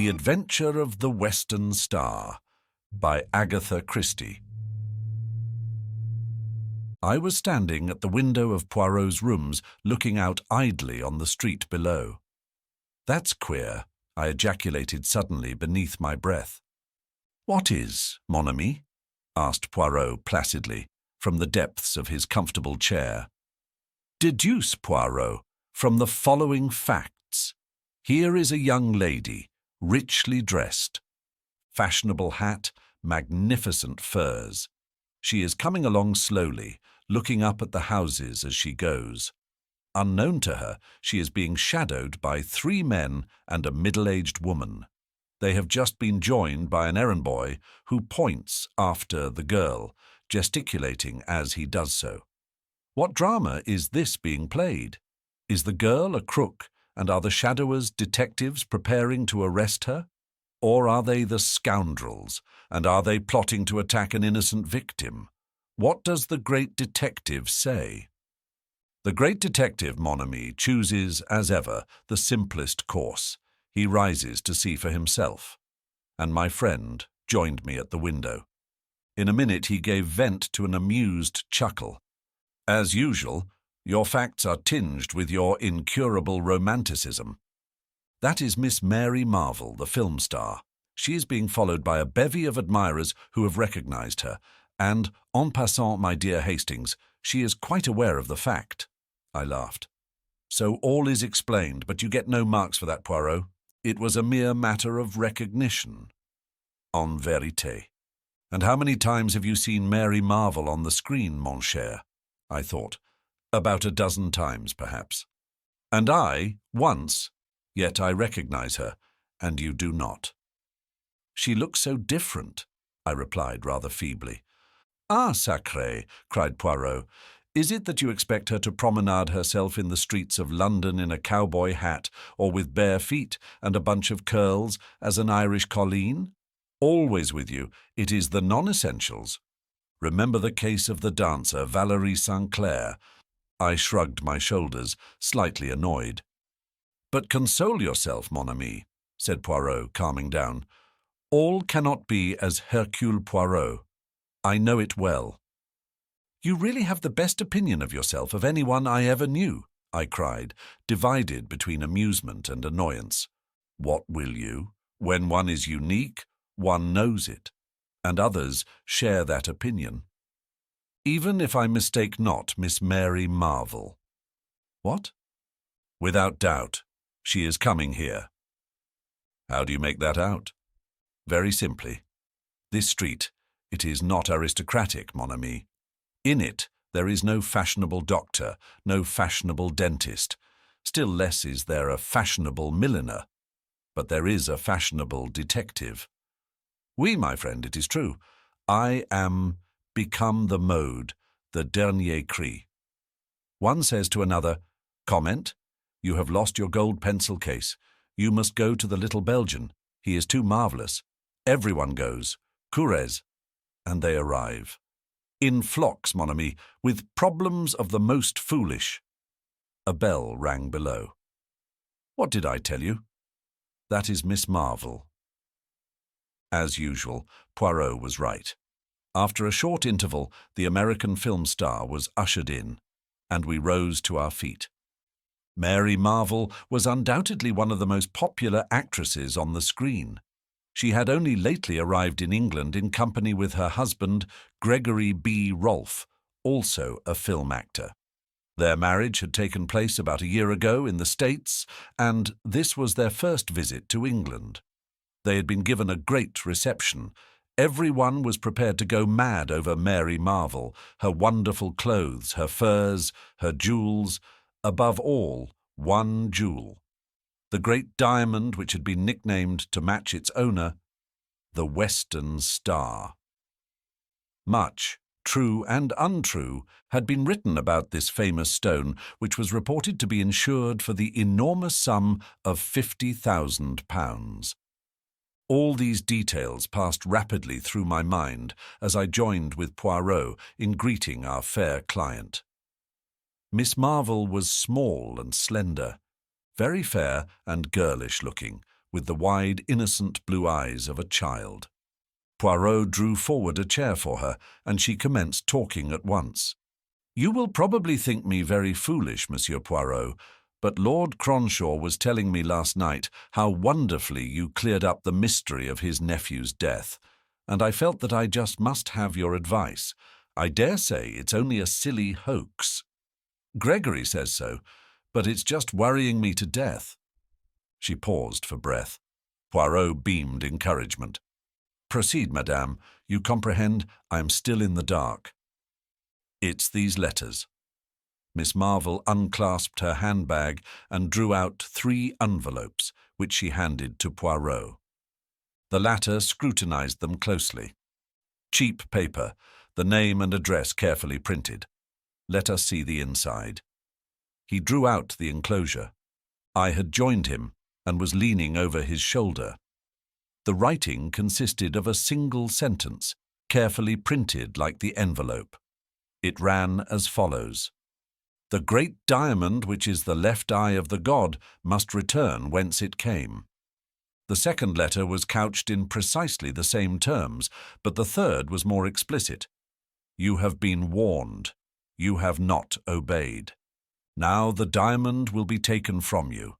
The Adventure of the Western Star by Agatha Christie. I was standing at the window of Poirot's rooms, looking out idly on the street below. "That's queer," I ejaculated suddenly beneath my breath. "What is, mon ami?" asked Poirot placidly, from the depths of his comfortable chair. "Deduce, Poirot, from the following facts. Here is a young lady, richly dressed. Fashionable hat, magnificent furs. She is coming along slowly, looking up at the houses as she goes. Unknown to her, she is being shadowed by 3 men and a middle-aged woman. They have just been joined by an errand boy who points after the girl, gesticulating as he does so. What drama is this being played? Is the girl a crook, and are the shadowers detectives preparing to arrest her? Or are they the scoundrels, and are they plotting to attack an innocent victim? What does the great detective say? The great detective, mon ami, chooses, as ever, the simplest course. He rises to see for himself. And my friend joined me at the window. In a minute he gave vent to an amused chuckle. "As usual, your facts are tinged with your incurable romanticism. That is Miss Mary Marvel, the film star. She is being followed by a bevy of admirers who have recognized her, and, en passant, my dear Hastings, she is quite aware of the fact." I laughed. "So all is explained, but you get no marks for that, Poirot. It was a mere matter of recognition." "En vérité. And how many times have you seen Mary Marvel on the screen, mon cher?" I thought. "About a dozen times, perhaps." "And I, once. Yet I recognize her, and you do not." "She looks so different," I replied rather feebly. "Ah, sacré," cried Poirot. "Is it that you expect her to promenade herself in the streets of London in a cowboy hat, or with bare feet and a bunch of curls, as an Irish colleen? Always with you, it is the non-essentials. Remember the case of the dancer, Valérie St. Clair." I shrugged my shoulders, slightly annoyed. "But console yourself, mon ami," said Poirot, calming down. "All cannot be as Hercule Poirot. I know it well." "You really have the best opinion of yourself of anyone I ever knew," I cried, divided between amusement and annoyance. "What will you? When one is unique, one knows it, and others share that opinion. Even if I mistake not Miss Mary Marvel." "What?" "Without doubt, she is coming here." "How do you make that out?" "Very simply. This street, it is not aristocratic, mon ami. In it, there is no fashionable doctor, no fashionable dentist. Still less is there a fashionable milliner. But there is a fashionable detective. Oui, my friend, it is true. I am become the mode, the dernier cri. One says to another, 'Comment? You have lost your gold pencil case. You must go to the little Belgian. He is too marvelous.' Everyone goes. Courez. And they arrive. In flocks, mon ami, with problems of the most foolish." A bell rang below. "What did I tell you?" "That is Miss Marvel." As usual, Poirot was right. After a short interval, the American film star was ushered in, and we rose to our feet. Mary Marvel was undoubtedly one of the most popular actresses on the screen. She had only lately arrived in England in company with her husband, Gregory B. Rolf, also a film actor. Their marriage had taken place about a year ago in the States, and this was their first visit to England. They had been given a great reception. Everyone was prepared to go mad over Mary Marvel, her wonderful clothes, her furs, her jewels, above all, one jewel. The great diamond which had been nicknamed, to match its owner, the Western Star. Much, true and untrue, had been written about this famous stone, which was reported to be insured for the enormous sum of £50,000. All these details passed rapidly through my mind as I joined with Poirot in greeting our fair client. Miss Marvel was small and slender, very fair and girlish-looking, with the wide, innocent blue eyes of a child. Poirot drew forward a chair for her, and she commenced talking at once. "You will probably think me very foolish, Monsieur Poirot, but Lord Cronshaw was telling me last night how wonderfully you cleared up the mystery of his nephew's death, and I felt that I just must have your advice. I dare say it's only a silly hoax. Gregory says so, but it's just worrying me to death." She paused for breath. Poirot beamed encouragement. "Proceed, madame. You comprehend, I am still in the dark." "It's these letters." Miss Marvel unclasped her handbag and drew out 3 envelopes, which she handed to Poirot. The latter scrutinized them closely. Cheap paper, the name and address carefully printed. "Let us see the inside." He drew out the enclosure. I had joined him and was leaning over his shoulder. The writing consisted of a single sentence, carefully printed like the envelope. It ran as follows: "The great diamond which is the left eye of the god must return whence it came." The second letter was couched in precisely the same terms, but the third was more explicit. "You have been warned. You have not obeyed. Now the diamond will be taken from you.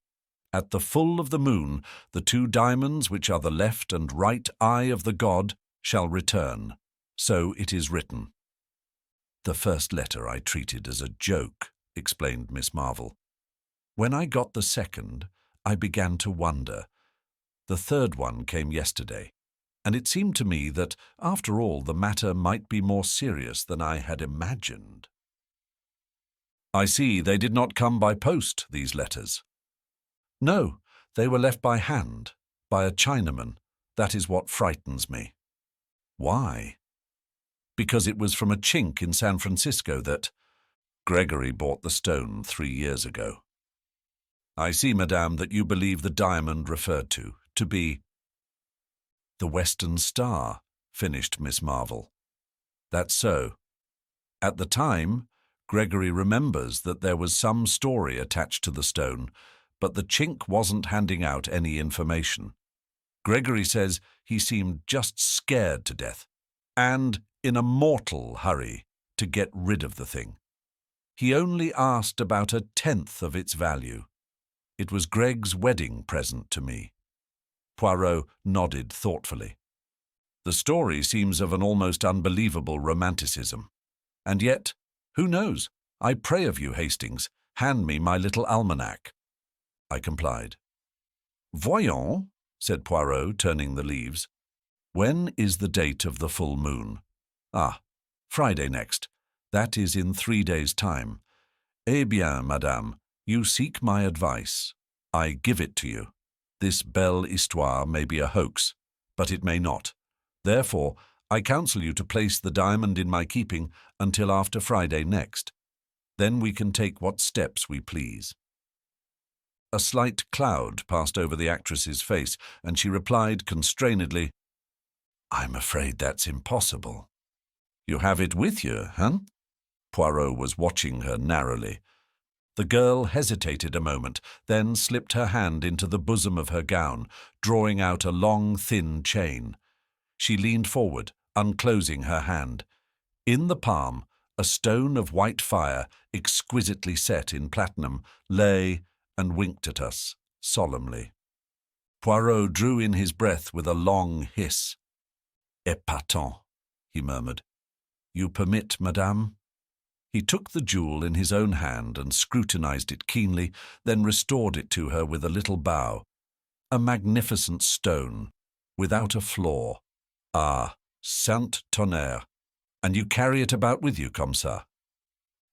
At the full of the moon, the 2 diamonds which are the left and right eye of the god shall return. So it is written." "The first letter I treated as a joke," explained Miss Marvel. "When I got the second, I began to wonder. The third one came yesterday, and it seemed to me that, after all, the matter might be more serious than I had imagined." "I see they did not come by post, these letters." "No, they were left by hand, by a Chinaman. That is what frightens me." "Why?" "Because it was from a chink in San Francisco that Gregory bought the stone 3 years ago." "I see, madame, that you believe the diamond referred to be—" "The Western Star," finished Miss Marvel. "That's so. At the time, Gregory remembers that there was some story attached to the stone, but the chink wasn't handing out any information. Gregory says he seemed just scared to death, and in a mortal hurry to get rid of the thing. He only asked about 1/10 of its value. It was Greg's wedding present to me." Poirot nodded thoughtfully. "The story seems of an almost unbelievable romanticism. And yet, who knows? I pray of you, Hastings, hand me my little almanac." I complied. "Voyons," said Poirot, turning the leaves. "When is the date of the full moon?" "Ah, Friday next. That is in 3 days' time. Eh bien, madame, you seek my advice. I give it to you. This belle histoire may be a hoax, but it may not. Therefore, I counsel you to place the diamond in my keeping until after Friday next. Then we can take what steps we please." A slight cloud passed over the actress's face, and she replied constrainedly, "I'm afraid that's impossible." "You have it with you, huh?" Poirot was watching her narrowly. The girl hesitated a moment, then slipped her hand into the bosom of her gown, drawing out a long, thin chain. She leaned forward, unclosing her hand. In the palm, a stone of white fire, exquisitely set in platinum, lay and winked at us, solemnly. Poirot drew in his breath with a long hiss. "Épatant," he murmured. "You permit, madame?" He took the jewel in his own hand and scrutinized it keenly, then restored it to her with a little bow. A magnificent stone, without a flaw. "Ah, Saint Tonnerre! And you carry it about with you, comme ça?"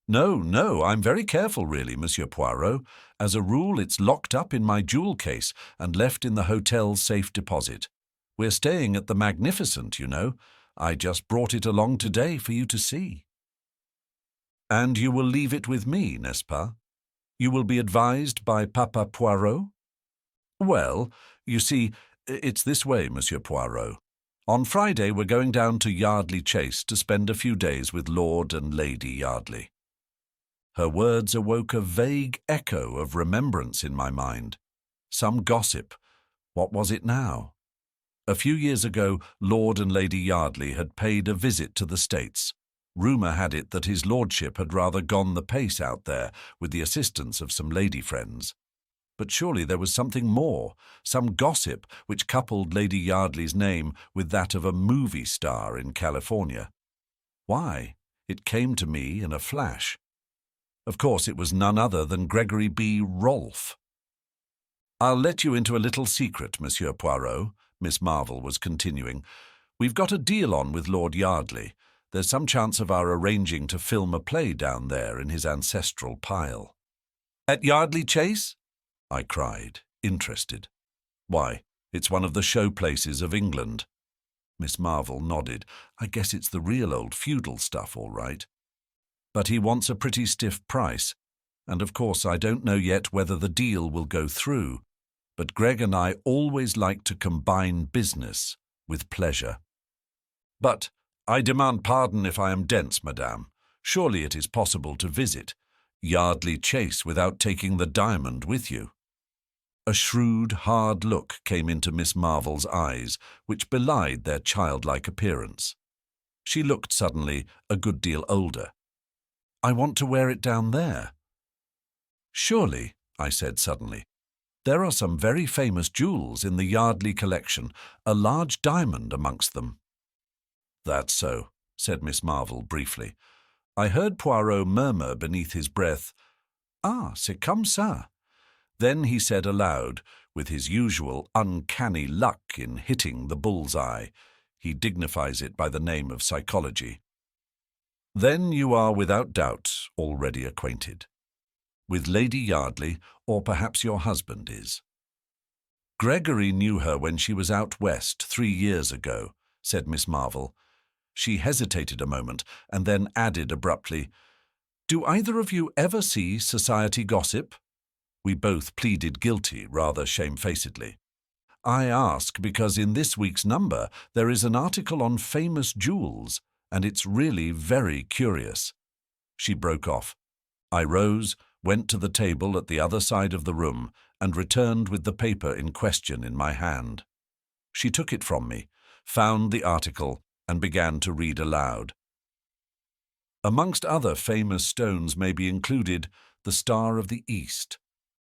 No, I'm very careful, really, Monsieur Poirot. As a rule, it's locked up in my jewel case and left in the hotel's safe deposit. We're staying at the Magnificent, you know. I just brought it along today for you to see." "And you will leave it with me, n'est-ce pas? You will be advised by Papa Poirot?" "Well, you see, it's this way, Monsieur Poirot. On Friday we're going down to Yardley Chase to spend a few days with Lord and Lady Yardley." Her words awoke a vague echo of remembrance in my mind. Some gossip, What was it now? A few years ago, Lord and Lady Yardley had paid a visit to the States. Rumour had it that his lordship had rather gone the pace out there with the assistance of some lady friends. But surely there was something more, some gossip which coupled Lady Yardley's name with that of a movie star in California. Why? It came to me in a flash. Of course, it was none other than Gregory B. Rolf. "I'll let you into a little secret, Monsieur Poirot," Miss Marvel was continuing. "We've got a deal on with Lord Yardley. There's some chance of our arranging to film a play down there in his ancestral pile." "At Yardley Chase?" I cried, interested. "Why, it's one of the show places of England." Miss Marvel nodded. "I guess it's the real old feudal stuff, all right. But he wants a pretty stiff price, and of course I don't know yet whether the deal will go through, but Greg and I always like to combine business with pleasure." "But I demand pardon if I am dense, madame. Surely it is possible to visit Yardley Chase without taking the diamond with you." A shrewd, hard look came into Miss Marvel's eyes, which belied their childlike appearance. She looked suddenly a good deal older. "I want to wear it down there." "Surely," I said suddenly, "there are some very famous jewels in the Yardley collection, a large diamond amongst them." "That's so," said Miss Marvel briefly. I heard Poirot murmur beneath his breath, "Ah, c'est comme ça." Then he said aloud, with his usual uncanny luck in hitting the bull's-eye, he dignifies it by the name of psychology, "Then you are without doubt already acquainted with Lady Yardley, or perhaps your husband is." "Gregory knew her when she was out west 3 years ago," said Miss Marvel. She hesitated a moment and then added abruptly, "Do either of you ever see society gossip?" We both pleaded guilty rather shamefacedly. "I ask because in this week's number there is an article on famous jewels, and it's really very curious." She broke off. I rose, went to the table at the other side of the room, and returned with the paper in question in my hand. She took it from me, found the article, and began to read aloud. "Amongst other famous stones may be included the Star of the East,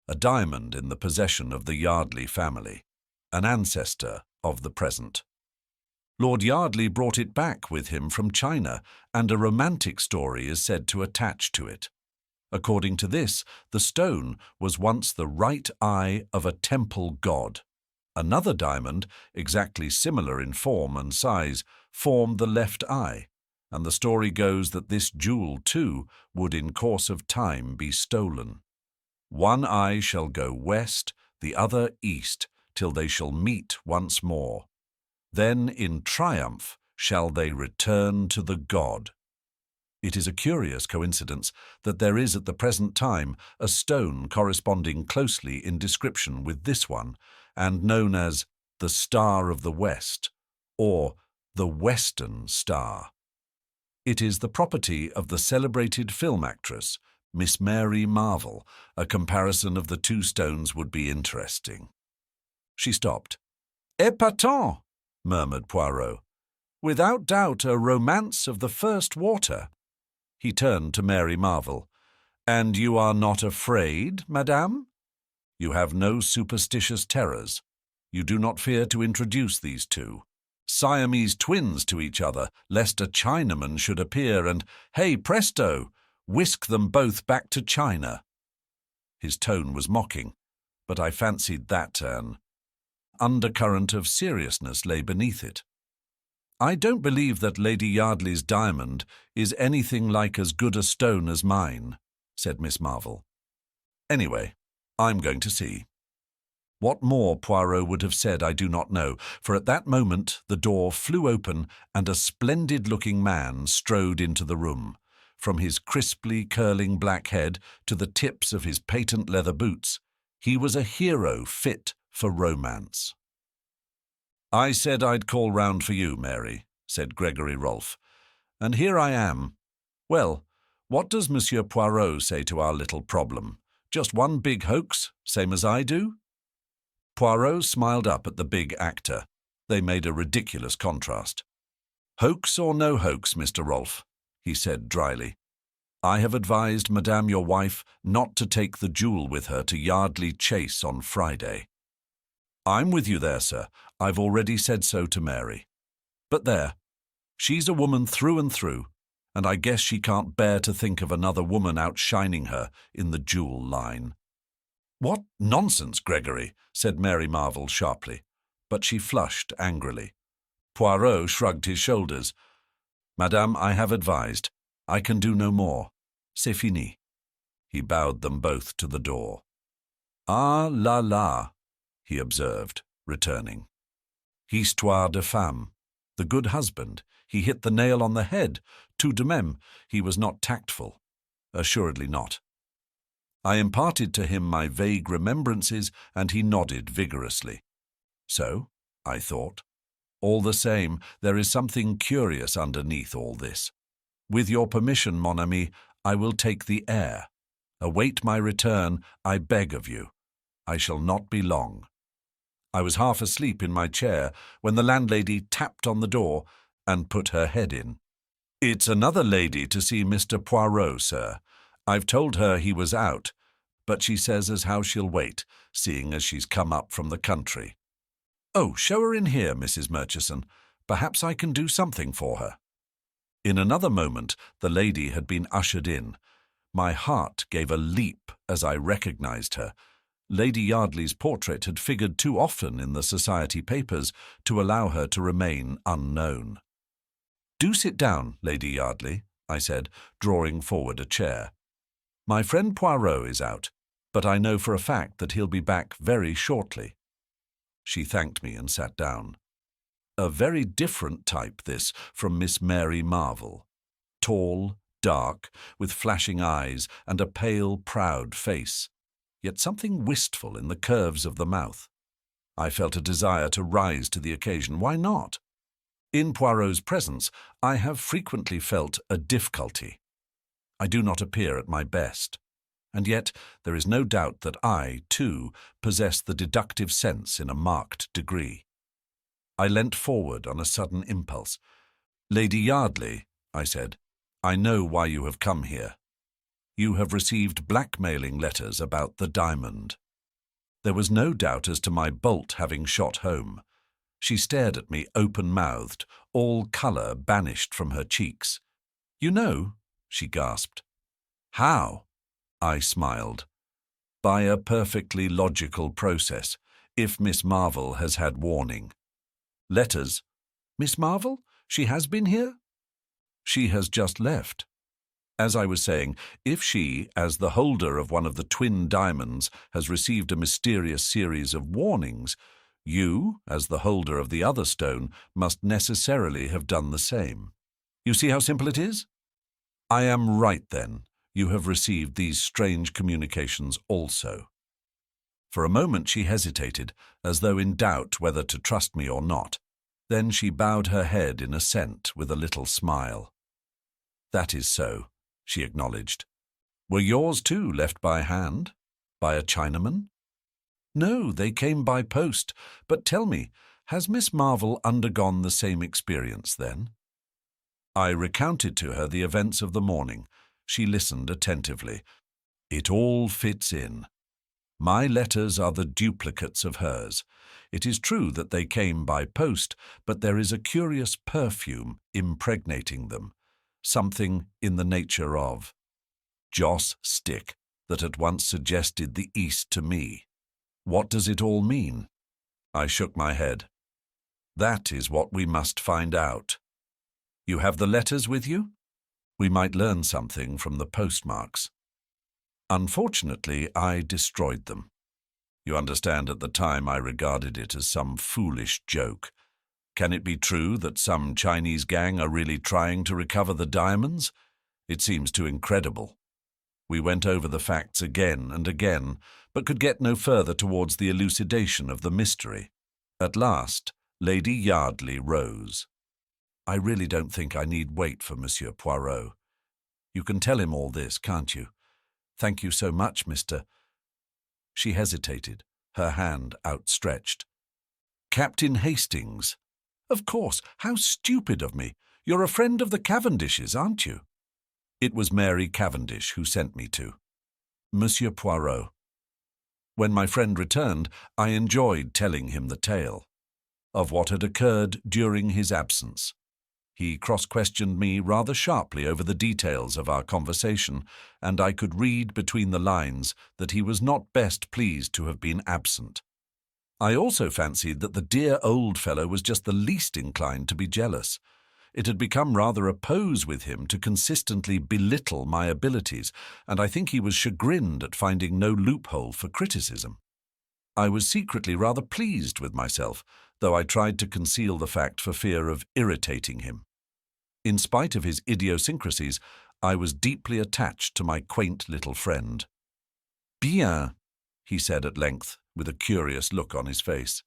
a diamond in the possession of the Yardley family, an ancestor of the present. Lord Yardley brought it back with him from China, and a romantic story is said to attach to it. According to this, the stone was once the right eye of a temple god. Another diamond, exactly similar in form and size, formed the left eye, and the story goes that this jewel, too, would in course of time be stolen. One eye shall go west, the other east, till they shall meet once more. Then in triumph shall they return to the god." It is a curious coincidence that there is at the present time a stone corresponding closely in description with this one, and known as the Star of the West, or the Western Star. It is the property of the celebrated film actress, Miss Mary Marvel. A comparison of the two stones would be interesting. She stopped. "Épatant," murmured Poirot. "Without doubt a romance of the first water." He turned to Mary Marvel. "And you are not afraid, madame? You have no superstitious terrors. You do not fear to introduce these two, Siamese twins, to each other, lest a Chinaman should appear and, hey presto, whisk them both back to China." His tone was mocking, but I fancied that an undercurrent of seriousness lay beneath it. "I don't believe that Lady Yardley's diamond is anything like as good a stone as mine," said Miss Marvel. "Anyway, I'm going to see." What more Poirot would have said I do not know, for at that moment the door flew open and a splendid-looking man strode into the room. From his crisply curling black head to the tips of his patent leather boots, he was a hero fit for romance. "I said I'd call round for you, Mary," said Gregory Rolf, "and here I am. Well, what does Monsieur Poirot say to our little problem? Just one big hoax, same as I do?" Poirot smiled up at the big actor. They made a ridiculous contrast. "Hoax or no hoax, Mr. Rolf," he said dryly. "I have advised Madame your wife not to take the jewel with her to Yardley Chase on Friday." "I'm with you there, sir. I've already said so to Mary. But there, she's a woman through and through, and I guess she can't bear to think of another woman outshining her in the jewel line." "What nonsense, Gregory," said Mary Marvel sharply, but she flushed angrily. Poirot shrugged his shoulders. "Madame, I have advised. I can do no more. C'est fini." He bowed them both to the door. "Ah la la," he observed, returning. "Histoire de femme. The good husband. He hit the nail on the head. Tout de même, he was not tactful. Assuredly not. I imparted to him my vague remembrances, and he nodded vigorously. So, I thought. All the same, there is something curious underneath all this. With your permission, mon ami, I will take the air. Await my return, I beg of you. I shall not be long." I was half asleep in my chair when the landlady tapped on the door and put her head in. "It's another lady to see Mr. Poirot, sir. I've told her he was out, but she says as how she'll wait, seeing as she's come up from the country." "Oh, show her in here, Mrs. Murchison. Perhaps I can do something for her." In another moment the lady had been ushered in. My heart gave a leap as I recognized her. Lady Yardley's portrait had figured too often in the society papers to allow her to remain unknown. "Do sit down, Lady Yardley," I said, drawing forward a chair. "My friend Poirot is out, but I know for a fact that he'll be back very shortly." She thanked me and sat down. A very different type, this, from Miss Mary Marvel. Tall, dark, with flashing eyes and a pale, proud face, yet something wistful in the curves of the mouth. I felt a desire to rise to the occasion. Why not? In Poirot's presence, I have frequently felt a difficulty. I do not appear at my best, and yet there is no doubt that I, too, possess the deductive sense in a marked degree. I leant forward on a sudden impulse. "Lady Yardley," I said, "I know why you have come here. You have received blackmailing letters about the diamond." There was no doubt as to my bolt having shot home. She stared at me open-mouthed, all colour banished from her cheeks. "You know," she gasped. "How?" I smiled. "By a perfectly logical process, if Miss Marvel has had warning. Letters. Miss Marvel? She has been here?" "She has just left. As I was saying, if she, as the holder of one of the twin diamonds, has received a mysterious series of warnings, you, as the holder of the other stone, must necessarily have done the same. You see how simple it is? I am right, then. You have received these strange communications also." For a moment she hesitated, as though in doubt whether to trust me or not. Then she bowed her head in assent with a little smile. "That is so," she acknowledged. "Were yours too left by hand? By a Chinaman?" "No, they came by post. But tell me, has Miss Marvel undergone the same experience then?" I recounted to her the events of the morning. She listened attentively. "It all fits in. My letters are the duplicates of hers. It is true that they came by post, but there is a curious perfume impregnating them, something in the nature of Joss stick that at once suggested the East to me. What does it all mean?" I shook my head. "That is what we must find out. You have the letters with you? We might learn something from the postmarks." "Unfortunately, I destroyed them. You understand, at the time I regarded it as some foolish joke. Can it be true that some Chinese gang are really trying to recover the diamonds? It seems too incredible." We went over the facts again and again, but could get no further towards the elucidation of the mystery. At last, Lady Yardley rose. "I really don't think I need wait for Monsieur Poirot. You can tell him all this, can't you? Thank you so much, Mr." She hesitated, her hand outstretched. Captain Hastings. Of course, how stupid of me. You're a friend of the Cavendishes, aren't you? It was Mary Cavendish who sent me to Monsieur Poirot. When my friend returned, I enjoyed telling him the tale of what had occurred during his absence. He cross-questioned me rather sharply over the details of our conversation, and I could read between the lines that he was not best pleased to have been absent. I also fancied that the dear old fellow was just the least inclined to be jealous. It had become rather a pose with him to consistently belittle my abilities, and I think he was chagrined at finding no loophole for criticism. I was secretly rather pleased with myself, though I tried to conceal the fact for fear of irritating him. In spite of his idiosyncrasies, I was deeply attached to my quaint little friend. Bien, he said at length, with a curious look on his face.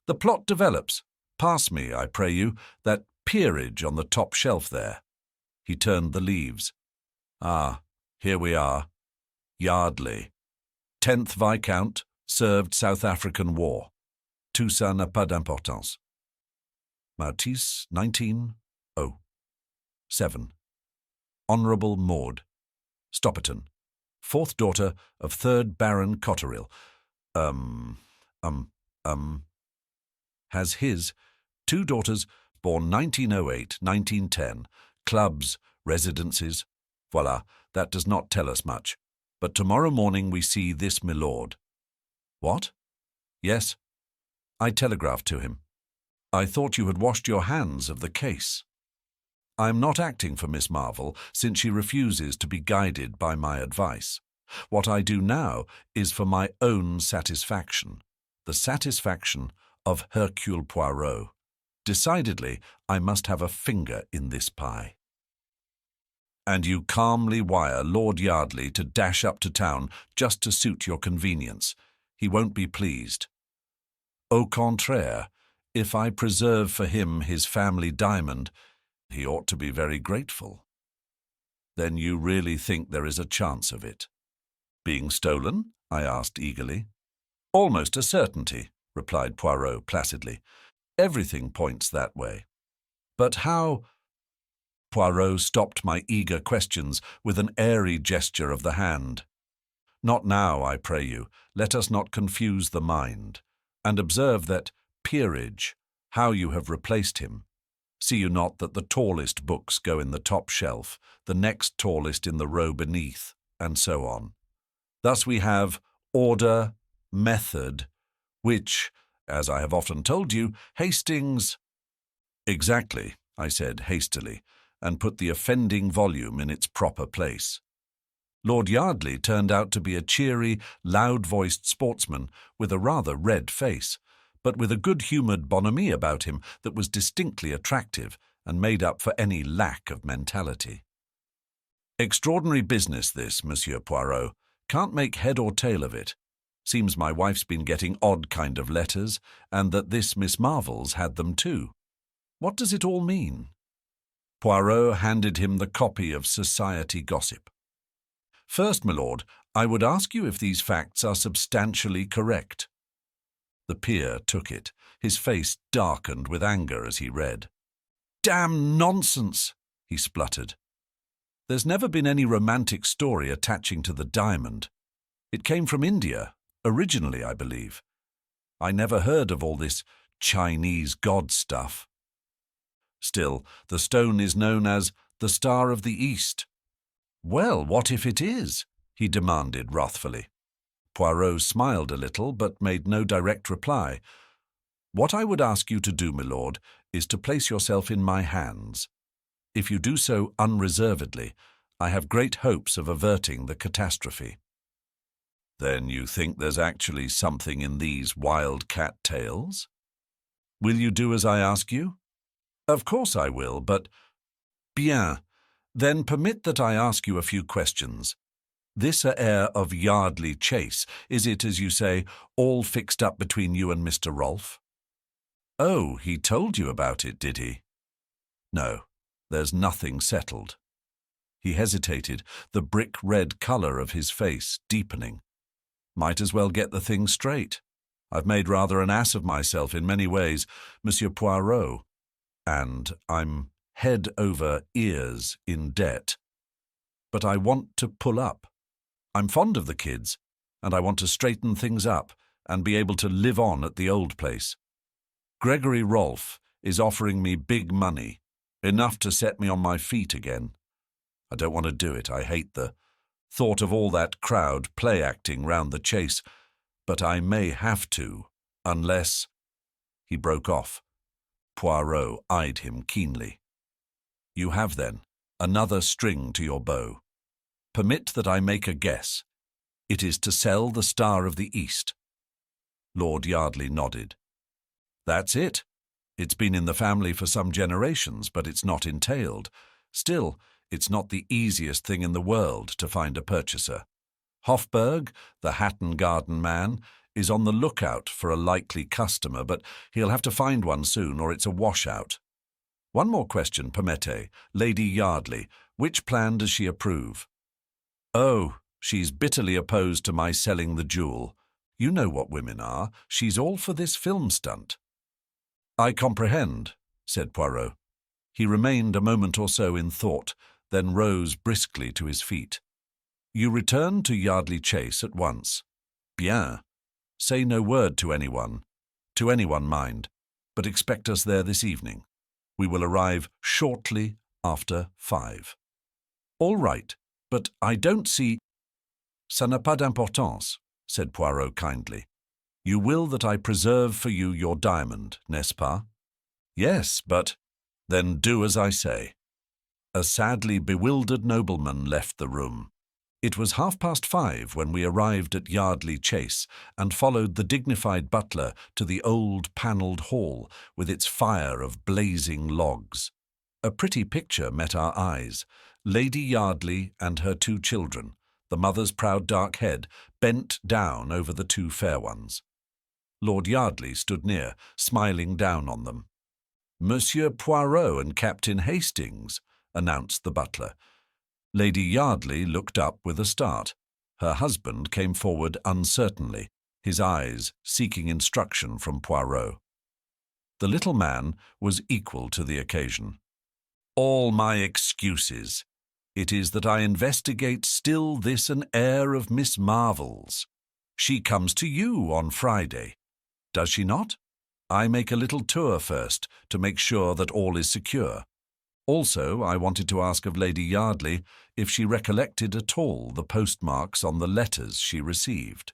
The plot develops. Pass me, I pray you, that peerage on the top shelf there. He turned the leaves. Ah, here we are. Yardley. 10th Viscount, served South African War. Tout ça n'a pas d'importance. Martis, 19. 7. Honourable Maud. Stopperton. 4th daughter of 3rd Baron Cotterill. Has his 2 daughters born 1908, 1910. Clubs, residences. Voilà, that does not tell us much. But tomorrow morning we see this milord. What? Yes. I telegraphed to him. I thought you had washed your hands of the case. I am not acting for Miss Marvel, since she refuses to be guided by my advice. What I do now is for my own satisfaction, the satisfaction of Hercule Poirot. Decidedly, I must have a finger in this pie. And you calmly wire Lord Yardley to dash up to town just to suit your convenience. He won't be pleased. Au contraire, if I preserve for him his family diamond, he ought to be very grateful. Then you really think there is a chance of it? Being stolen? I asked eagerly. Almost a certainty, replied Poirot placidly. Everything points that way. But how? Poirot stopped my eager questions with an airy gesture of the hand. Not now, I pray you. Let us not confuse the mind. And observe that peerage, how you have replaced him. See you not that the tallest books go in the top shelf, the next tallest in the row beneath, and so on. Thus we have order, method, which, as I have often told you, Hastings— Exactly, I said hastily, and put the offending volume in its proper place. Lord Yardley turned out to be a cheery, loud-voiced sportsman with a rather red face, but with a good-humoured bonhomie about him that was distinctly attractive and made up for any lack of mentality. Extraordinary business this, Monsieur Poirot. Can't make head or tail of it. Seems my wife's been getting odd kind of letters, and that this Miss Marvel's had them too. What does it all mean? Poirot handed him the copy of Society Gossip. First, my lord, I would ask you if these facts are substantially correct. The peer took it. His face darkened with anger as he read. Damn nonsense, he spluttered. There's never been any romantic story attaching to the diamond. It came from India, originally, I believe. I never heard of all this Chinese god stuff. Still, the stone is known as the Star of the East. Well, what if it is? He demanded wrathfully. Poirot smiled a little, but made no direct reply. What I would ask you to do, my lord, is to place yourself in my hands. If you do so unreservedly, I have great hopes of averting the catastrophe. Then you think there's actually something in these wild-cat tales? Will you do as I ask you? Of course I will, but— Bien. Then permit that I ask you a few questions. This air of Yardley Chase, is it, as you say, all fixed up between you and Mr. Rolf? Oh, he told you about it, did he? No, there's nothing settled. He hesitated, the brick-red colour of his face deepening. Might as well get the thing straight. I've made rather an ass of myself in many ways, Monsieur Poirot, and I'm head over ears in debt. But I want to pull up. I'm fond of the kids, and I want to straighten things up and be able to live on at the old place. Gregory Rolf is offering me big money, enough to set me on my feet again. I don't want to do it. I hate the thought of all that crowd play-acting round the chase, but I may have to, unless— He broke off. Poirot eyed him keenly. You have, then, another string to your bow. Permit that I make a guess. It is to sell the Star of the East. Lord Yardley nodded. That's it. It's been in the family for some generations, but it's not entailed. Still, it's not the easiest thing in the world to find a purchaser. Hofberg, the Hatton Garden man, is on the lookout for a likely customer, but he'll have to find one soon or it's a washout. One more question, permettez. Lady Yardley, which plan does she approve? Oh, she's bitterly opposed to my selling the jewel. You know what women are. She's all for this film stunt. I comprehend, said Poirot. He remained a moment or so in thought, then rose briskly to his feet. You return to Yardley Chase at once. Bien. Say no word to anyone, mind, but expect us there this evening. We will arrive shortly after 5. All right, but I don't see— Ça n'a pas d'importance, said Poirot kindly. You will that I preserve for you your diamond, n'est-ce pas? Yes, but— Then do as I say. A sadly bewildered nobleman left the room. It was 5:30 when we arrived at Yardley Chase and followed the dignified butler to the old panelled hall with its fire of blazing logs. A pretty picture met our eyes. Lady Yardley and her 2 children, the mother's proud dark head, bent down over the 2 fair ones. Lord Yardley stood near, smiling down on them. Monsieur Poirot and Captain Hastings, announced the butler. Lady Yardley looked up with a start. Her husband came forward uncertainly, his eyes seeking instruction from Poirot. The little man was equal to the occasion. All my excuses. It is that I investigate still this an air of Miss Marvel's. She comes to you on Friday. Does she not? I make a little tour first to make sure that all is secure. Also, I wanted to ask of Lady Yardley if she recollected at all the postmarks on the letters she received.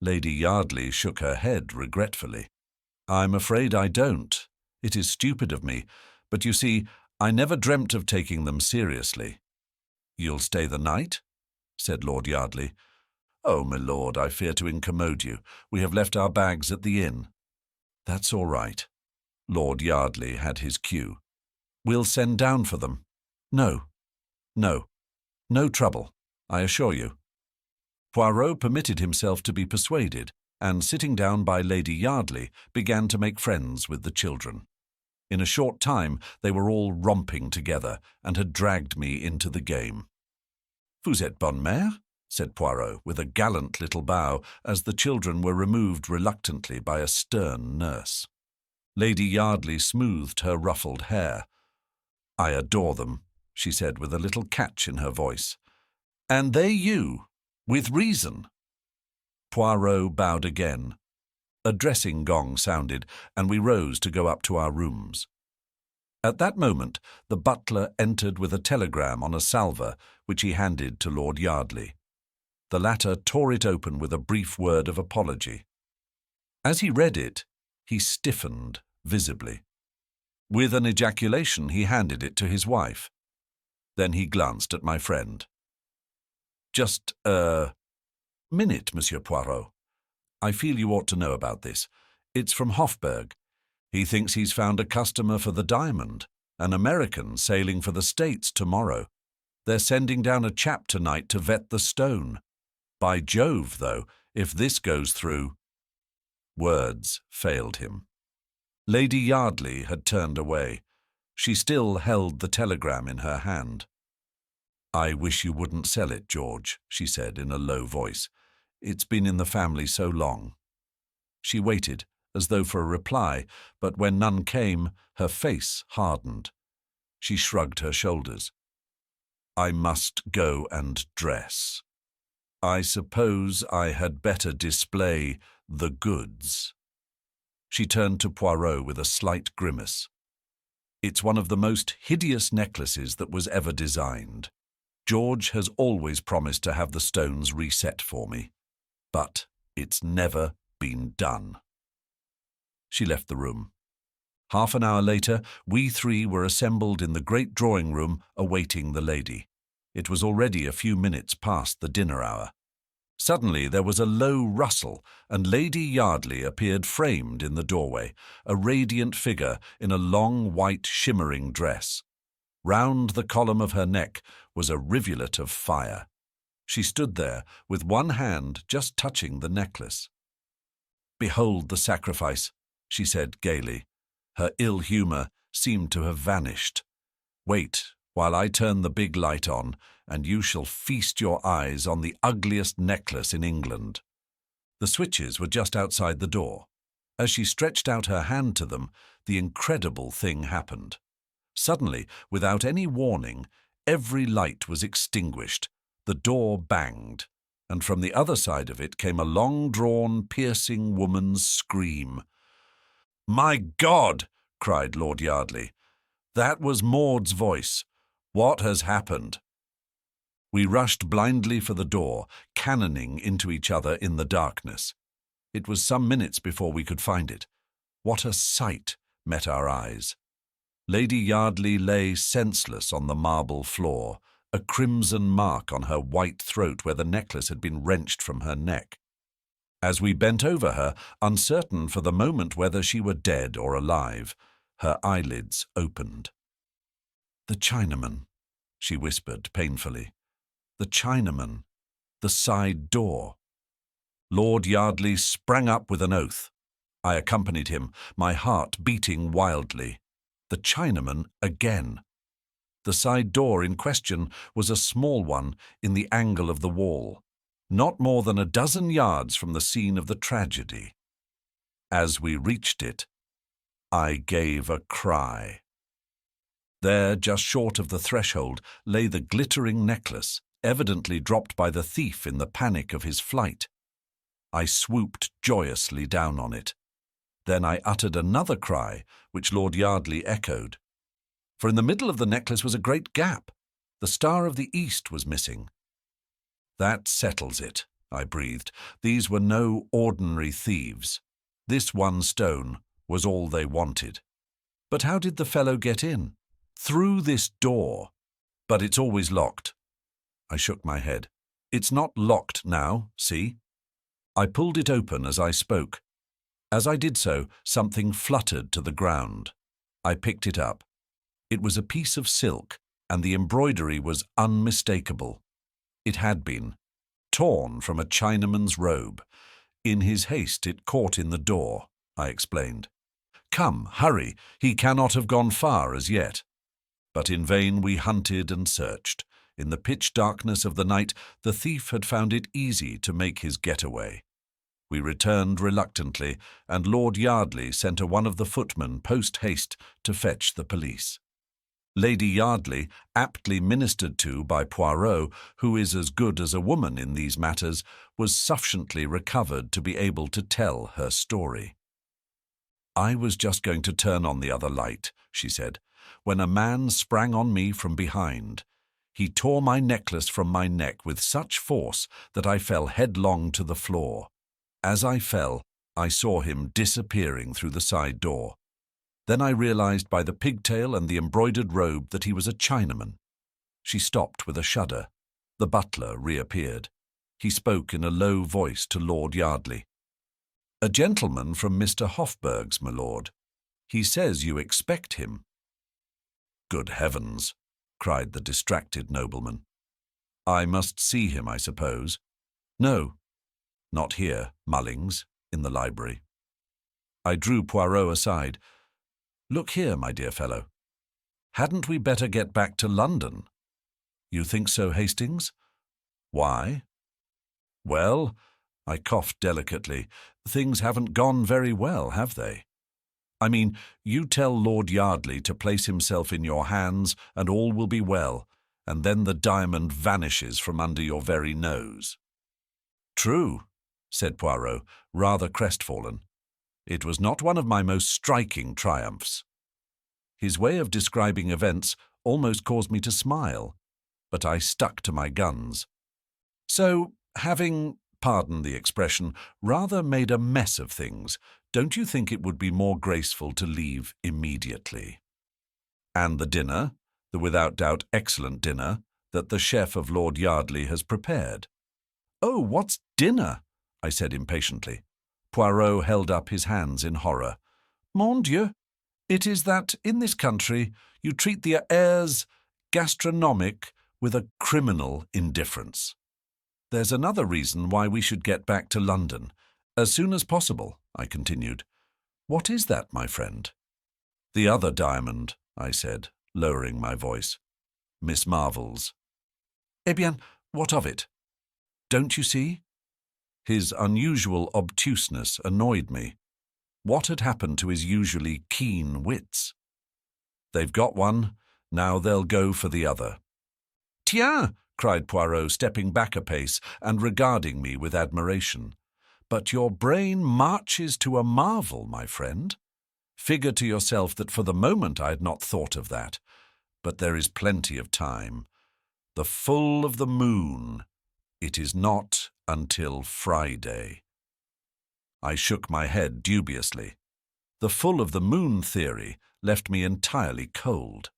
Lady Yardley shook her head regretfully. I'm afraid I don't. It is stupid of me, but you see, I never dreamt of taking them seriously. You'll stay the night? Said Lord Yardley. Oh, my lord, I fear to incommode you. We have left our bags at the inn. That's all right. Lord Yardley had his cue. We'll send down for them. No trouble, I assure you. Poirot permitted himself to be persuaded, and sitting down by Lady Yardley, began to make friends with the children. In a short time they were all romping together, and had dragged me into the game. Vous êtes bonne mère? Said Poirot, with a gallant little bow, as the children were removed reluctantly by a stern nurse. Lady Yardley smoothed her ruffled hair. I adore them, she said with a little catch in her voice. And they you, with reason. Poirot bowed again. A dressing gong sounded, and we rose to go up to our rooms. At that moment, the butler entered with a telegram on a salver, which he handed to Lord Yardley. The latter tore it open with a brief word of apology. As he read it, he stiffened visibly. With an ejaculation, he handed it to his wife. Then he glanced at my friend. Just a minute, Monsieur Poirot. I feel you ought to know about this. It's from Hofberg. He thinks he's found a customer for the diamond, an American sailing for the States tomorrow. They're sending down a chap tonight to vet the stone. By Jove, though, if this goes through— Words failed him. Lady Yardley had turned away. She still held the telegram in her hand. I wish you wouldn't sell it, George, she said in a low voice. It's been in the family so long. She waited, as though for a reply, but when none came, her face hardened. She shrugged her shoulders. I must go and dress. I suppose I had better display the goods. She turned to Poirot with a slight grimace. It's one of the most hideous necklaces that was ever designed. George has always promised to have the stones reset for me, but it's never been done. She left the room. Half an hour later, we three were assembled in the great drawing room awaiting the lady. It was already a few minutes past the dinner hour. Suddenly there was a low rustle, and Lady Yardley appeared framed in the doorway, a radiant figure in a long white shimmering dress. Round the column of her neck was a rivulet of fire. She stood there, with one hand just touching the necklace. "Behold the sacrifice," she said gaily. Her ill humour seemed to have vanished. "Wait while I turn the big light on, and you shall feast your eyes on the ugliest necklace in England." The switches were just outside the door. As she stretched out her hand to them, the incredible thing happened. Suddenly, without any warning, every light was extinguished, the door banged, and from the other side of it came a long-drawn, piercing woman's scream. "My God!" cried Lord Yardley. "That was Maud's voice. What has happened?" We rushed blindly for the door, cannoning into each other in the darkness. It was some minutes before we could find it. What a sight met our eyes! Lady Yardley lay senseless on the marble floor, a crimson mark on her white throat where the necklace had been wrenched from her neck. As we bent over her, uncertain for the moment whether she were dead or alive, her eyelids opened. "The Chinaman," she whispered painfully. "The Chinaman. The side door." Lord Yardley sprang up with an oath. I accompanied him, my heart beating wildly. The Chinaman again. The side door in question was a small one in the angle of the wall, not more than a dozen yards from the scene of the tragedy. As we reached it, I gave a cry. There, just short of the threshold, lay the glittering necklace, evidently dropped by the thief in the panic of his flight. I swooped joyously down on it. Then I uttered another cry, which Lord Yardley echoed. For in the middle of the necklace was a great gap. The Star of the East was missing. "That settles it," I breathed. These were no ordinary thieves. This one stone was all they wanted. But how did the fellow get in? Through this door. But it's always locked. I shook my head. "It's not locked now, see?" I pulled it open as I spoke. As I did so, something fluttered to the ground. I picked it up. It was a piece of silk, and the embroidery was unmistakable. It had been torn from a Chinaman's robe. In his haste it caught in the door, I explained. "Come, hurry, he cannot have gone far as yet." But in vain we hunted and searched. In the pitch darkness of the night, the thief had found it easy to make his getaway. We returned reluctantly, and Lord Yardley sent one of the footmen post-haste to fetch the police. Lady Yardley, aptly ministered to by Poirot, who is as good as a woman in these matters, was sufficiently recovered to be able to tell her story. "I was just going to turn on the other light," she said, "when a man sprang on me from behind. He tore my necklace from my neck with such force that I fell headlong to the floor. As I fell, I saw him disappearing through the side door. Then I realized by the pigtail and the embroidered robe that he was a Chinaman." She stopped with a shudder. The butler reappeared. He spoke in a low voice to Lord Yardley. "A gentleman from Mr. Hofburg's, my lord. He says you expect him." "Good heavens!" cried the distracted nobleman. "I must see him, I suppose." "No, not here, Mullings, in the library." I drew Poirot aside. "Look here, my dear fellow. Hadn't we better get back to London?" "You think so, Hastings?" "Why?" "Well, I coughed delicately. Things haven't gone very well, have they? I mean, you tell Lord Yardley to place himself in your hands and all will be well, and then the diamond vanishes from under your very nose. True, said Poirot, rather crestfallen. It was not one of my most striking triumphs. His way of describing events almost caused me to smile, but I stuck to my guns. So, having, pardon the expression, rather made a mess of things, don't you think it would be more graceful to leave immediately? And the dinner, the without doubt excellent dinner, that the chef of Lord Yardley has prepared. Oh, what's dinner? I said impatiently. Poirot held up his hands in horror. Mon Dieu, it is that, in this country, you treat the airs gastronomic with a criminal indifference. There's another reason why we should get back to London. As soon as possible, I continued. What is that, my friend? The other diamond, I said, lowering my voice. Miss Marvel's. Eh bien, what of it? Don't you see? His unusual obtuseness annoyed me. What had happened to his usually keen wits? They've got one, now they'll go for the other. Tiens, cried Poirot, stepping back a pace and regarding me with admiration. But your brain marches to a marvel, my friend. Figure to yourself that for the moment I had not thought of that. But there is plenty of time. The full of the moon. It is not until Friday. I shook my head dubiously. The full of the moon theory left me entirely cold.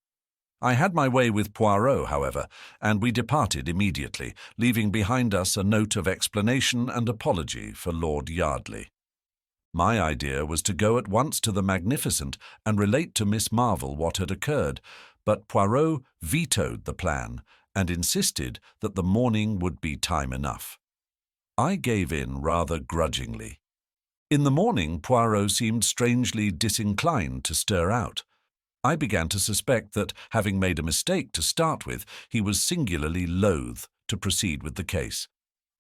I had my way with Poirot, however, and we departed immediately, leaving behind us a note of explanation and apology for Lord Yardley. My idea was to go at once to the Magnificent and relate to Miss Marvel what had occurred, but Poirot vetoed the plan and insisted that the morning would be time enough. I gave in rather grudgingly. In the morning, Poirot seemed strangely disinclined to stir out. I began to suspect that, having made a mistake to start with, he was singularly loath to proceed with the case.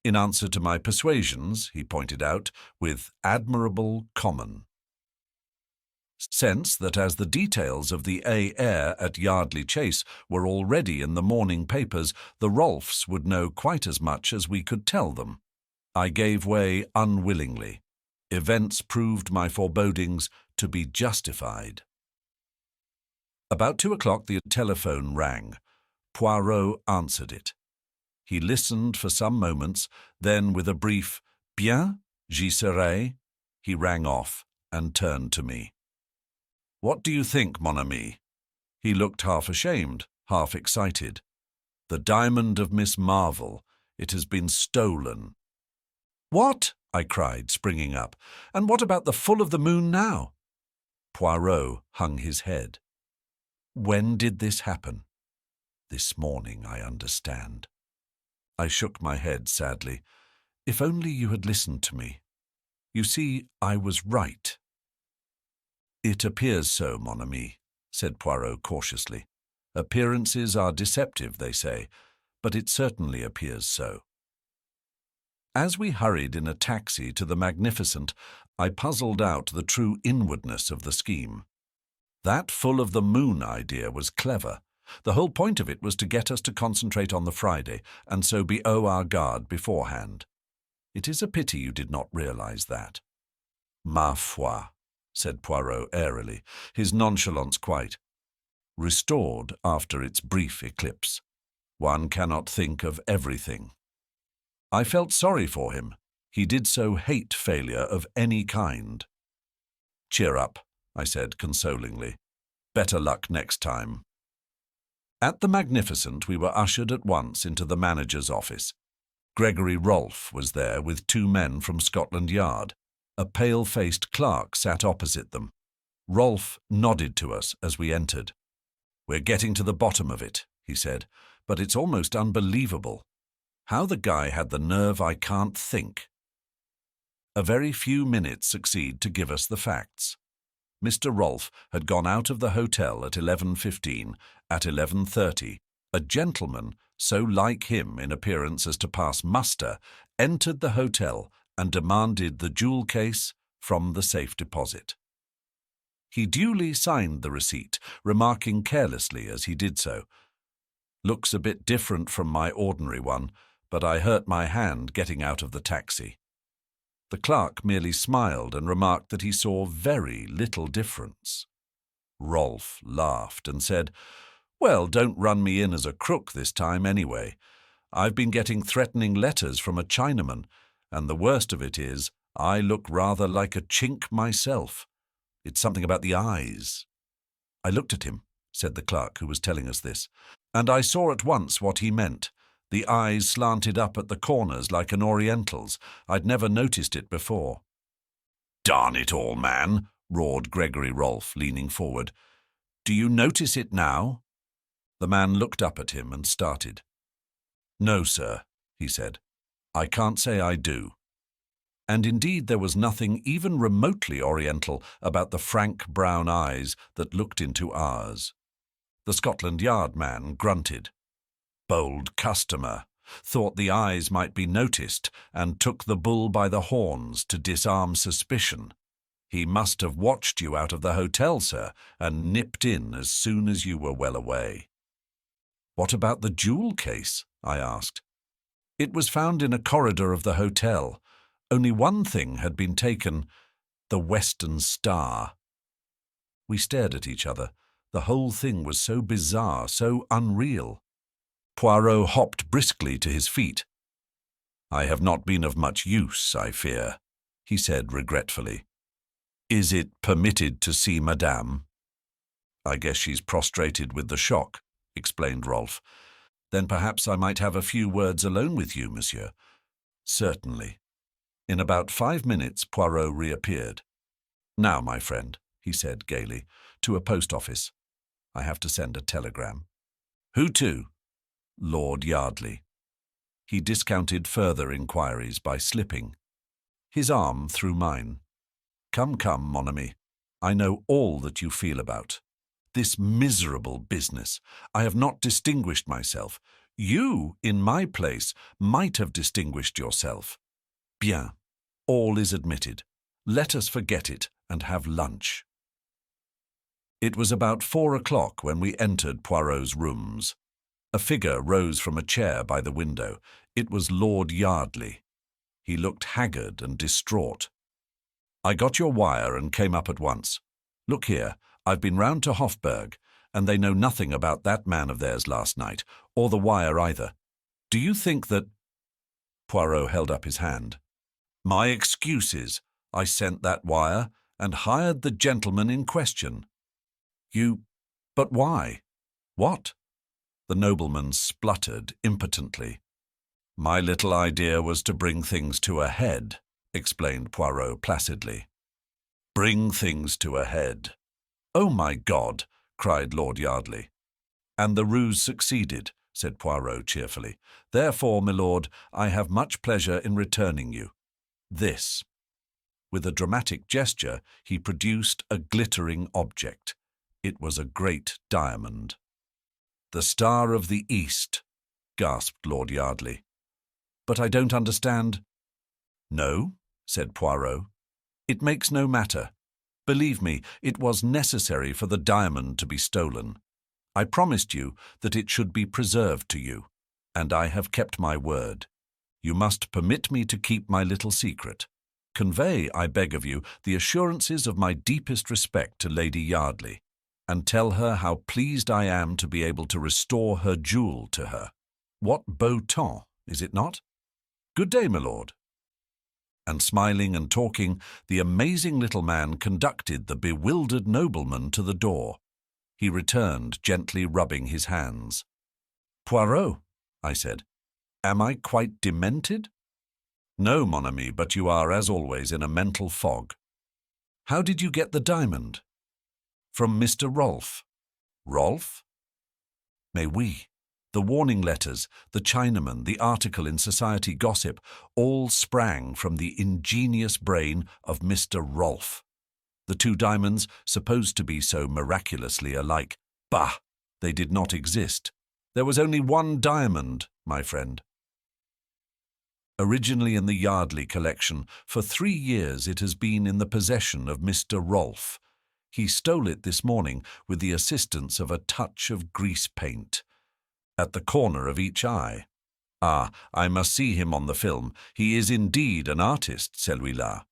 In answer to my persuasions, he pointed out, with admirable common sense that as the details of the A.R. at Yardley Chase were already in the morning papers, the Rolfs would know quite as much as we could tell them. I gave way unwillingly. Events proved my forebodings to be justified. About 2 o'clock the telephone rang. Poirot answered it. He listened for some moments, then with a brief "Bien, j'y serai," he rang off and turned to me. What do you think, mon ami? He looked half ashamed, half excited. The diamond of Miss Marvel. It has been stolen. What? I cried, springing up. And what about the full of the moon now? Poirot hung his head. When did this happen? This morning, I understand. I shook my head sadly. If only you had listened to me. You see, I was right. It appears so, mon ami, said Poirot cautiously. Appearances are deceptive, they say, but it certainly appears so. As we hurried in a taxi to the Magnificent, I puzzled out the true inwardness of the scheme. That full of the moon idea was clever. The whole point of it was to get us to concentrate on the Friday, and so be our guard beforehand. It is a pity you did not realize that. Ma foi, said Poirot airily, his nonchalance quite restored after its brief eclipse. One cannot think of everything. I felt sorry for him. He did so hate failure of any kind. Cheer up, I said consolingly. Better luck next time. At the Magnificent, we were ushered at once into the manager's office. Gregory Rolf was there with 2 men from Scotland Yard. A pale-faced clerk sat opposite them. Rolf nodded to us as we entered. We're getting to the bottom of it, he said, but it's almost unbelievable. How the guy had the nerve I can't think. A very few minutes succeed to give us the facts. Mr. Rolf had gone out of the hotel at 11:15. At 11:30, a gentleman, so like him in appearance as to pass muster, entered the hotel and demanded the jewel case from the safe deposit. He duly signed the receipt, remarking carelessly as he did so, "Looks a bit different from my ordinary one, but I hurt my hand getting out of the taxi." The clerk merely smiled and remarked that he saw very little difference. Rolf laughed and said, "Well, don't run me in as a crook this time anyway. I've been getting threatening letters from a Chinaman, and the worst of it is, I look rather like a chink myself. It's something about the eyes." "I looked at him," said the clerk who was telling us this, "and I saw at once what he meant. The eyes slanted up at the corners like an Oriental's. I'd never noticed it before." "Darn it all, man," roared Gregory Rolf, leaning forward. "Do you notice it now?" The man looked up at him and started. "No, sir," he said. "I can't say I do." And indeed there was nothing even remotely Oriental about the frank brown eyes that looked into ours. The Scotland Yard man grunted. Bold customer, thought the eyes might be noticed and took the bull by the horns to disarm suspicion. He must have watched you out of the hotel, sir, and nipped in as soon as you were well away. "What about the jewel case?" I asked. "It was found in a corridor of the hotel. Only one thing had been taken, the Western Star." We stared at each other. The whole thing was so bizarre, so unreal. Poirot hopped briskly to his feet. "I have not been of much use, I fear," he said regretfully. "Is it permitted to see Madame?" "I guess she's prostrated with the shock," explained Rolf. "Then perhaps I might have a few words alone with you, monsieur." "Certainly." In about 5 minutes Poirot reappeared. "Now, my friend," he said gaily, "to a post office. I have to send a telegram." "Who to?" "Lord Yardley." He discounted further inquiries by slipping his arm through mine. "Come, come, mon ami. I know all that you feel about this miserable business. I have not distinguished myself. You, in my place, might have distinguished yourself. Bien. All is admitted. Let us forget it and have lunch." It was about 4 o'clock when we entered Poirot's rooms. A figure rose from a chair by the window. It was Lord Yardley. He looked haggard and distraught. "I got your wire and came up at once. Look here, I've been round to Hofburg, and they know nothing about that man of theirs last night, or the wire either. Do you think that—" Poirot held up his hand. "My excuses. I sent that wire and hired the gentleman in question." But why? What?" The nobleman spluttered impotently. "My little idea was to bring things to a head," explained Poirot placidly. "Bring things to a head." "Oh, my God!" cried Lord Yardley. "And the ruse succeeded," said Poirot cheerfully. "Therefore, my lord, I have much pleasure in returning you this." With a dramatic gesture, he produced a glittering object. It was a great diamond. "The Star of the East," gasped Lord Yardley. "But I don't understand." "No," said Poirot. "It makes no matter. Believe me, it was necessary for the diamond to be stolen. I promised you that it should be preserved to you, and I have kept my word. You must permit me to keep my little secret. Convey, I beg of you, the assurances of my deepest respect to Lady Yardley, and tell her how pleased I am to be able to restore her jewel to her. What beau temps, is it not? Good day, my lord." And smiling and talking, the amazing little man conducted the bewildered nobleman to the door. He returned, gently rubbing his hands. "Poirot," I said, "am I quite demented?" "No, mon ami, but you are, as always, in a mental fog." "How did you get the diamond?" "From Mr. Rolf." "Rolf?" "Mais oui. The warning letters, the Chinaman, the article in Society Gossip, all sprang from the ingenious brain of Mr. Rolf. The two diamonds, supposed to be so miraculously alike, bah! They did not exist. There was only one diamond, my friend." Originally in the Yardley collection, for 3 years it has been in the possession of Mr. Rolf. He stole it this morning with the assistance of a touch of grease paint. At the corner of each eye. Ah, I must see him on the film. He is indeed an artist, celui-là.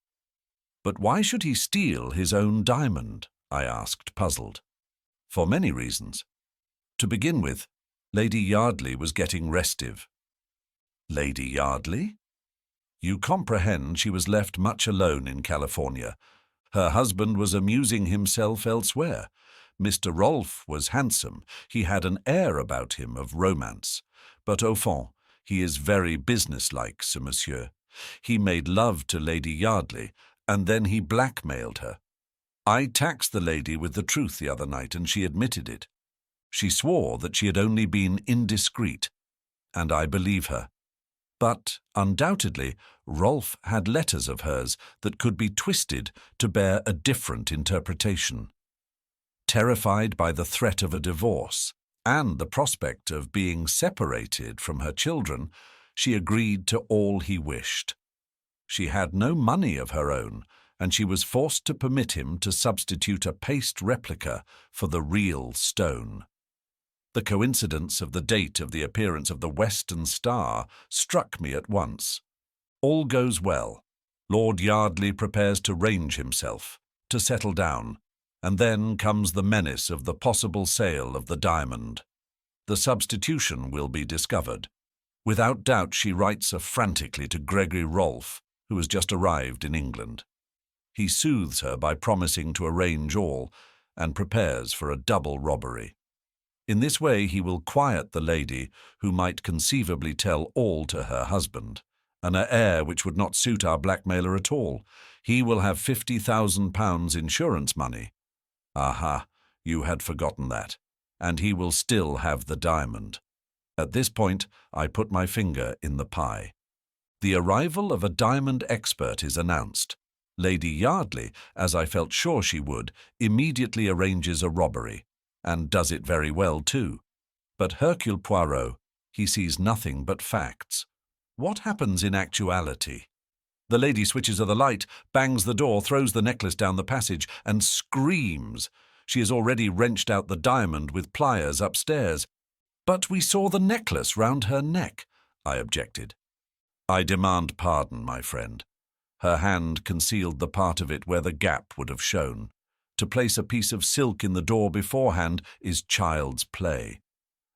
But why should he steal his own diamond? I asked, puzzled. For many reasons. To begin with, Lady Yardley was getting restive. Lady Yardley? You comprehend she was left much alone in California. Her husband was amusing himself elsewhere. Mr. Rolf was handsome. He had an air about him of romance. But au fond, he is very businesslike, ce monsieur. He made love to Lady Yardley, and then he blackmailed her. I taxed the lady with the truth the other night, and she admitted it. She swore that she had only been indiscreet, and I believe her. But, undoubtedly, Rolf had letters of hers that could be twisted to bear a different interpretation. Terrified by the threat of a divorce and the prospect of being separated from her children, she agreed to all he wished. She had no money of her own, and she was forced to permit him to substitute a paste replica for the real stone. The coincidence of the date of the appearance of the Western Star struck me at once. All goes well. Lord Yardley prepares to range himself, to settle down, and then comes the menace of the possible sale of the diamond. The substitution will be discovered. Without doubt she writes frantically to Gregory Rolf, who has just arrived in England. He soothes her by promising to arrange all, and prepares for a double robbery. In this way he will quiet the lady, who might conceivably tell all to her husband, an heir which would not suit our blackmailer at all. He will have £50,000 insurance money. Aha, you had forgotten that. And he will still have the diamond. At this point, I put my finger in the pie. The arrival of a diamond expert is announced. Lady Yardley, as I felt sure she would, immediately arranges a robbery, and does it very well too. But Hercule Poirot, he sees nothing but facts. What happens in actuality? The lady switches the light, bangs the door, throws the necklace down the passage, and screams. She has already wrenched out the diamond with pliers upstairs. But we saw the necklace round her neck, I objected. I demand pardon, my friend. Her hand concealed the part of it where the gap would have shown. To place a piece of silk in the door beforehand is child's play.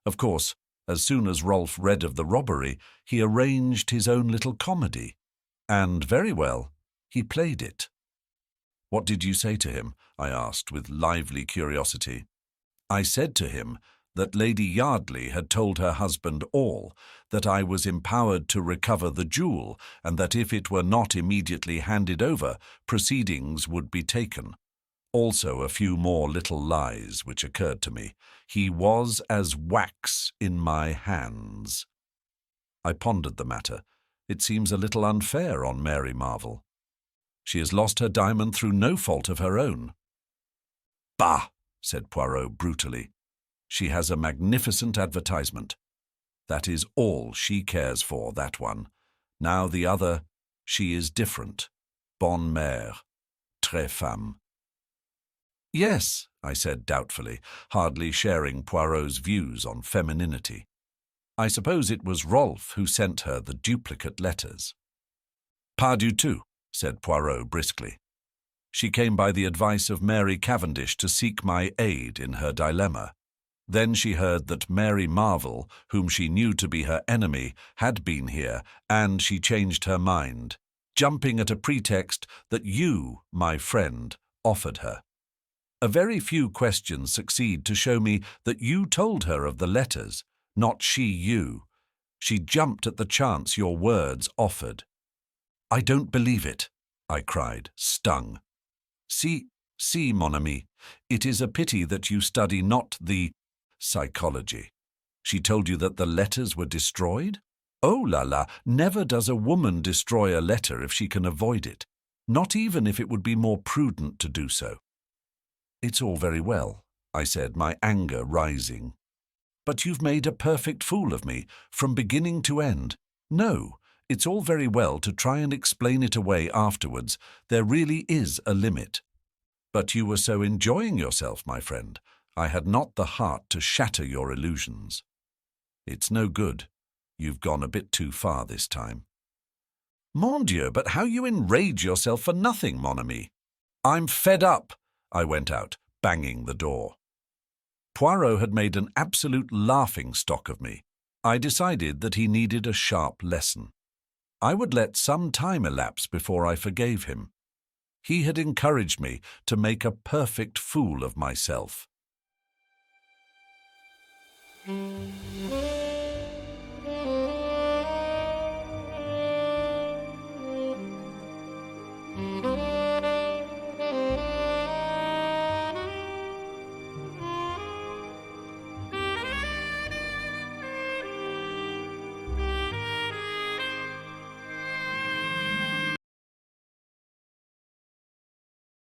Of course, as soon as Rolf read of the robbery, he arranged his own little comedy. And very well, he played it. What did you say to him? I asked with lively curiosity. I said to him that Lady Yardley had told her husband all, that I was empowered to recover the jewel, and that if it were not immediately handed over, proceedings would be taken. Also a few more little lies which occurred to me. He was as wax in my hands. I pondered the matter. It seems a little unfair on Mary Marvel. She has lost her diamond through no fault of her own. Bah, said Poirot brutally. She has a magnificent advertisement. That is all she cares for, that one. Now the other, she is different. Bonne mère, très femme. Yes, I said doubtfully, hardly sharing Poirot's views on femininity. I suppose it was Rolf who sent her the duplicate letters. Pas du tout, said Poirot briskly. She came by the advice of Mary Cavendish to seek my aid in her dilemma. Then she heard that Mary Marvel, whom she knew to be her enemy, had been here, and she changed her mind, jumping at a pretext that you, my friend, offered her. A very few questions succeed to show me that you told her of the letters, not she you. She jumped at the chance your words offered. I don't believe it, I cried, stung. Si, mon ami, it is a pity that you study not the psychology. She told you that the letters were destroyed? Oh la la, never does a woman destroy a letter if she can avoid it, not even if it would be more prudent to do so. It's all very well, I said, my anger rising. But you've made a perfect fool of me, from beginning to end. No, It's all very well to try and explain it away afterwards. There really is a limit. But you were so enjoying yourself, my friend. I had not the heart to shatter your illusions. It's no good. You've gone a bit too far this time. Mon Dieu, but how you enrage yourself for nothing, mon ami. I'm fed up, I went out, banging the door. Poirot had made an absolute laughing-stock of me. I decided that he needed a sharp lesson. I would let some time elapse before I forgave him. He had encouraged me to make a perfect fool of myself.